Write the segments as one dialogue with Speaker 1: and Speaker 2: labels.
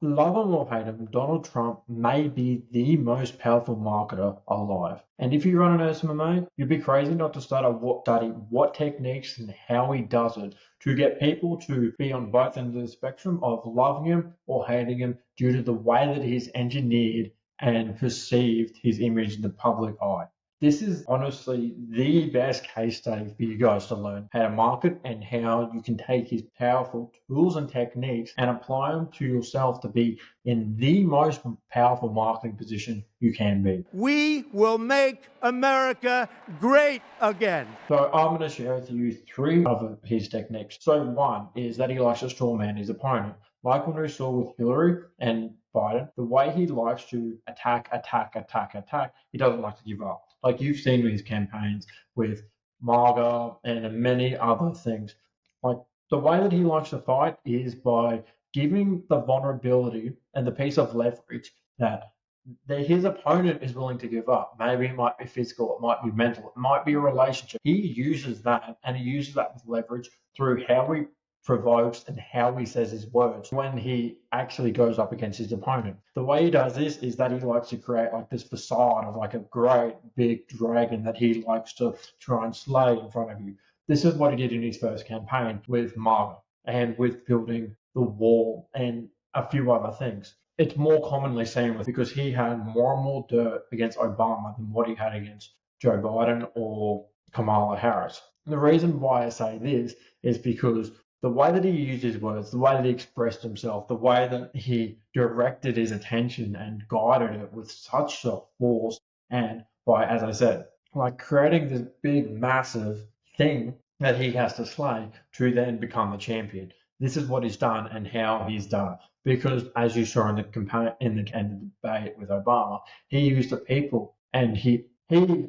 Speaker 1: Love him or hate him, Donald Trump may be the most powerful marketer alive. And if you run an SMMA, you'd be crazy not to study what techniques and how he does it to get people to be on both ends of the spectrum of loving him or hating him due to the way that he's engineered and perceived his image in the public eye. This is honestly the best case study for you guys to learn how to market and how you can take his powerful tools and techniques and apply them to yourself to be in the most powerful marketing position you can be.
Speaker 2: We will make America great again.
Speaker 1: So I'm going to share with you three of his techniques. So one is that he likes to strawman his opponent. Like when we saw with Hillary and Biden, the way he likes to attack, he doesn't like to give up. Like you've seen with his campaigns with MAGA and many other things. Like the way that he likes to fight is by giving the vulnerability and the piece of leverage that his opponent is willing to give up. Maybe it might be physical, it might be mental, it might be a relationship. He uses that and he uses that with leverage through how he provokes and how he says his words when he actually goes up against his opponent. The way he does this is that he likes to create like this facade of like a great big dragon that he likes to try and slay in front of you. This is what he did in his first campaign with MAGA and with building the wall and a few other things. It's more commonly seen with because he had more and more dirt against Obama than what he had against Joe Biden or Kamala Harris. And the reason why I say this is because the way that he used his words, the way that he expressed himself, the way that he directed his attention and guided it with such a force, and by, as I said, like creating this big, massive thing that he has to slay to then become the champion. This is what he's done and how he's done it. Because as you saw in the debate with Obama, he used the people and he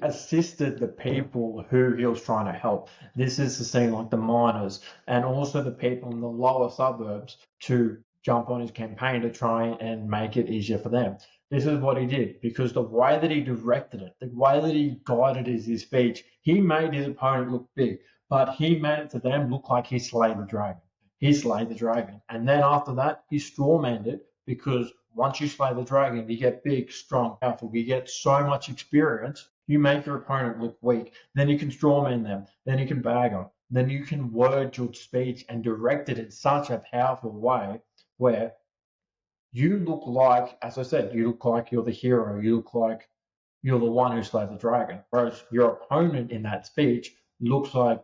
Speaker 1: assisted the people who he was trying to help. This is the same like the miners and also the people in the lower suburbs to jump on his campaign to try and make it easier for them. This is what he did because the way that he directed it, the way that he guided his speech, he made his opponent look big, but he made it to them look like he slayed the dragon. He slayed the dragon. And then after that, he strawmanned it because once you slay the dragon, you get big, strong, powerful. You get so much experience, you make your opponent look weak. Then you can strawman them. Then you can bag them. Then you can word your speech and direct it in such a powerful way where you look like, as I said, you look like you're the hero. You look like you're the one who slayed the dragon. Whereas your opponent in that speech looks like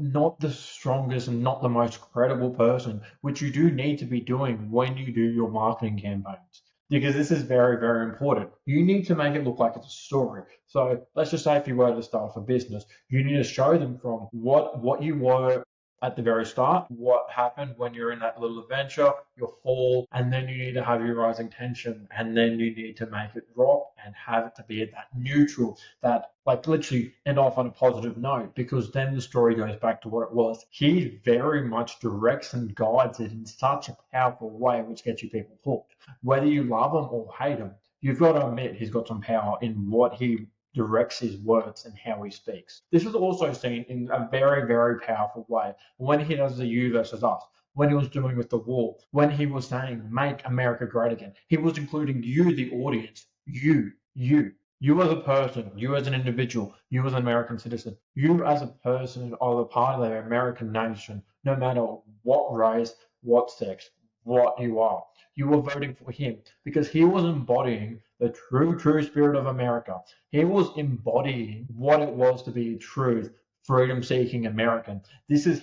Speaker 1: not the strongest and not the most credible person, which you do need to be doing when you do your marketing campaigns. Because this is very, very important. You need to make it look like it's a story. So let's just say if you were to start a business, you need to show them from what you were at the very start, what happened when you're in that little adventure, your fall, and then you need to have your rising tension, and then you need to make it drop and have it to be at that neutral, that like literally end off on a positive note, because then the story goes back to what it was. He very much directs and guides it in such a powerful way, which gets you people hooked. Whether you love him or hate him, you've got to admit he's got some power in what he directs his words and how he speaks. This is also seen in a very, very powerful way when he does the you versus us, when he was doing with the wall, when he was saying, make America great again. He was including you, the audience, you as a person, you as an individual, you as an American citizen, you as a person or a part of the American nation, no matter what race, what sex, what you are. You were voting for him because he was embodying the true spirit of America. He was embodying what it was to be a true freedom-seeking American. This is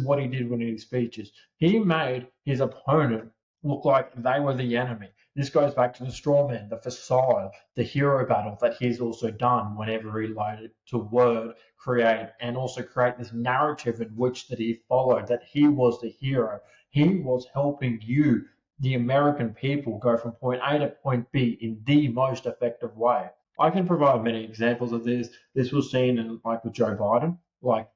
Speaker 1: what he did when he did speeches. He made his opponent look like they were the enemy. This goes back to the straw man, the facade, the hero battle that he's also done whenever he liked to word, create, and also create this narrative in which that he followed, that he was the hero. He was helping you, the American people, go from point A to point B in the most effective way. I can provide many examples of this. This was seen in like with Joe Biden,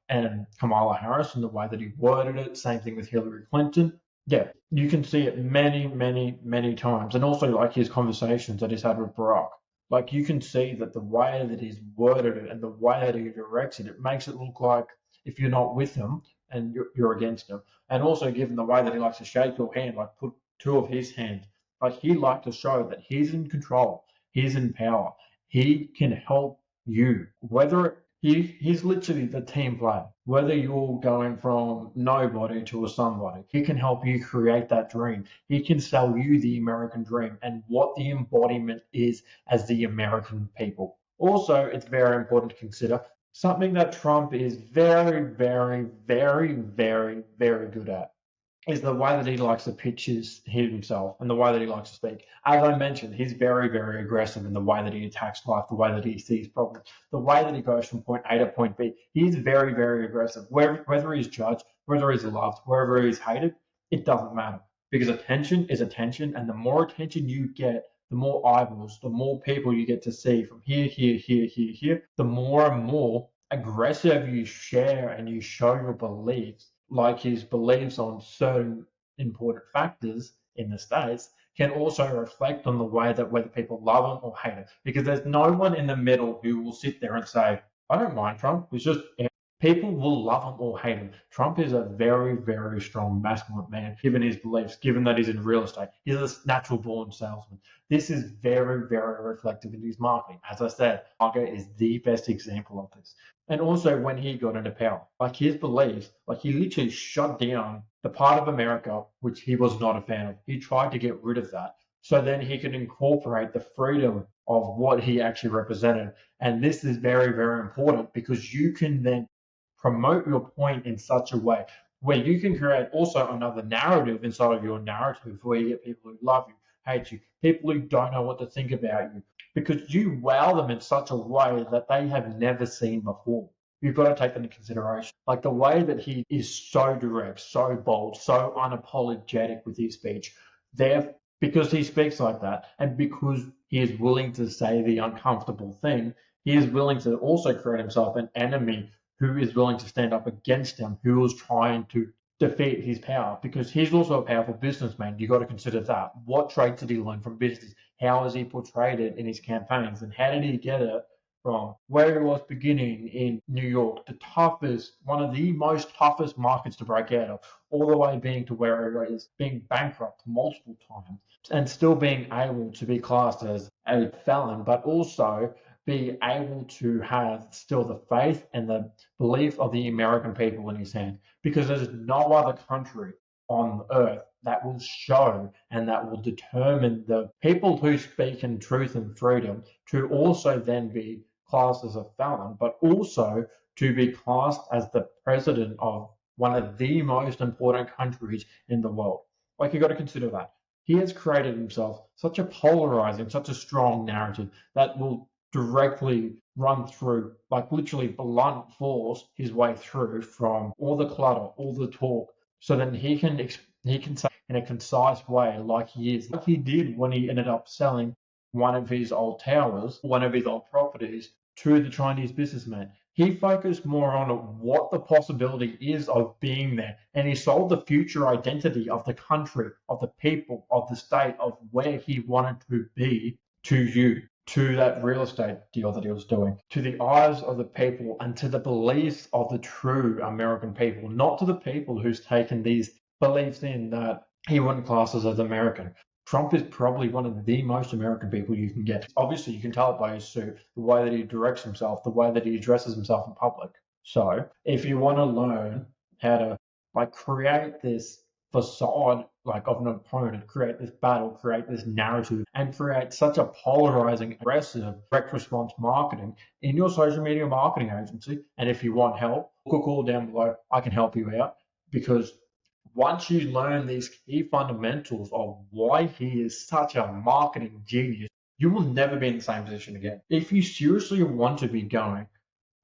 Speaker 1: and Kamala Harris and the way that he worded it. Same thing with Hillary Clinton. Yeah, you can see it many, many, many times. And also like his conversations that he's had with Barack. Like you can see that the way that he's worded it and the way that he directs it, it makes it look like if you're not with him and you're against him. And also given the way that he likes to shake your hand, like put two of his hands. But he liked to show that he's in control, he's in power, he can help you. Whether he's literally the team player. Whether you're going from nobody to a somebody, he can help you create that dream. He can sell you the American dream and what the embodiment is as the American people. Also, it's very important to consider something that Trump is very, very, very, very, very good at is the way that he likes to pitch himself and the way that he likes to speak. As I mentioned, he's very, very aggressive in the way that he attacks life, the way that he sees problems, the way that he goes from point A to point B. He's very, very aggressive. Whether he's judged, whether he's loved, wherever he's hated, it doesn't matter. Because attention is attention, and the more attention you get, the more eyeballs, the more people you get to see from here, here, here, here, here, the more and more aggressive you share and you show your beliefs, like his beliefs on certain important factors in the States, can also reflect on the way that whether people love him or hate him. Because there's no one in the middle who will sit there and say, I don't mind Trump. It's just people will love him or hate him. Trump is a very, very strong masculine man, given his beliefs, given that he's in real estate. He's a natural born salesman. This is very, very reflective in his marketing. As I said, Marco is the best example of this. And also when he got into power, like his beliefs, like he literally shut down the part of America which he was not a fan of. He tried to get rid of that so then he could incorporate the freedom of what he actually represented. And this is very, very important because you can then promote your point in such a way where you can create also another narrative inside of your narrative where you get people who love you, hate you, people who don't know what to think about you, because you wow them in such a way that they have never seen before. You've got to take that into consideration. Like the way that he is so direct, so bold, so unapologetic with his speech, there because he speaks like that and because he is willing to say the uncomfortable thing, he is willing to also create himself an enemy who is willing to stand up against him, who is trying to defeat his power, because he's also a powerful businessman. You've got to consider that. What traits did he learn from business? How has he portrayed it in his campaigns? And how did he get it from where he was beginning in New York, the toughest, one of the most toughest markets to break out of, all the way being to where he is being bankrupt multiple times and still being able to be classed as a felon, but also be able to have still the faith and the belief of the American people in his hand, because there's no other country on earth that will show and that will determine the people who speak in truth and freedom to also then be classed as a felon, but also to be classed as the president of one of the most important countries in the world. Like, you've got to consider that. He has created himself such a polarizing, such a strong narrative that will directly run through, like literally blunt force his way through from all the clutter, all the talk, so then he can say in a concise way, like he did when he ended up selling one of his old towers, one of his old properties to the Chinese businessman. He focused more on what the possibility is of being there, and he sold the future identity of the country, of the people, of the state, of where he wanted to be to you, to that real estate deal that he was doing, to the eyes of the people and to the beliefs of the true American people, not to the people who's taken these beliefs in that he wouldn't class us as American. Trump is probably one of the most American people you can get. Obviously, you can tell it by his suit, the way that he directs himself, the way that he addresses himself in public. So if you want to learn how to create this facade of an opponent, create this battle, create this narrative, and create such a polarizing, aggressive direct response marketing in your social media marketing agency. And if you want help, book a call down below. I can help you out, because once you learn these key fundamentals of why he is such a marketing genius, you will never be in the same position again. If you seriously want to be going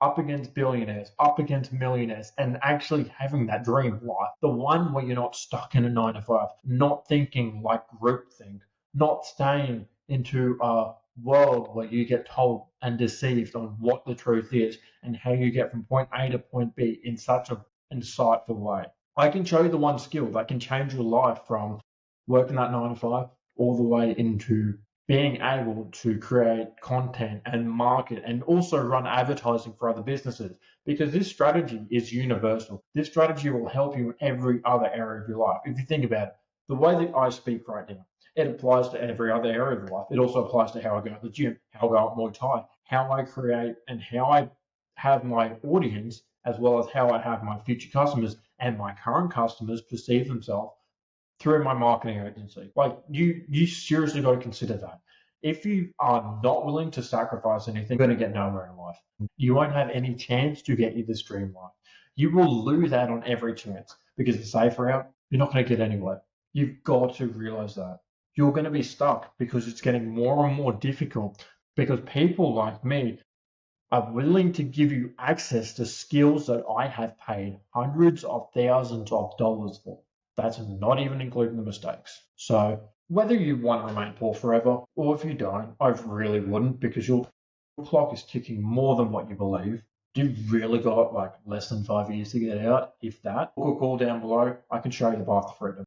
Speaker 1: up against billionaires, up against millionaires, and actually having that dream life, the one where you're not stuck in a 9 to 5, not thinking like groupthink, not staying into a world where you get told and deceived on what the truth is and how you get from point A to point B in such an insightful way. I can show you the one skill that can change your life from working that 9 to 5 all the way into being able to create content and market and also run advertising for other businesses, because this strategy is universal. This strategy will help you in every other area of your life. If you think about it, The way that I speak right now, it applies to every other area of life. It also applies to how I go to the gym, how I go at Muay Thai, how I create and how I have my audience, as well as how I have my future customers and my current customers perceive themselves through my marketing agency. Like you seriously got to consider that. If you are not willing to sacrifice anything, you're going to get nowhere in life. You won't have any chance to get you this dream life. You will lose out on every chance because the safe route, you're not going to get anywhere. You've got to realize that. You're going to be stuck because it's getting more and more difficult because people like me are willing to give you access to skills that I have paid hundreds of thousands of dollars for. That's not even including the mistakes. So whether you want to remain poor forever or if you don't, I really wouldn't, because your clock is ticking more than what you believe. You've really got like less than 5 years to get out, if that. Book a call down below. I can show you the path to freedom.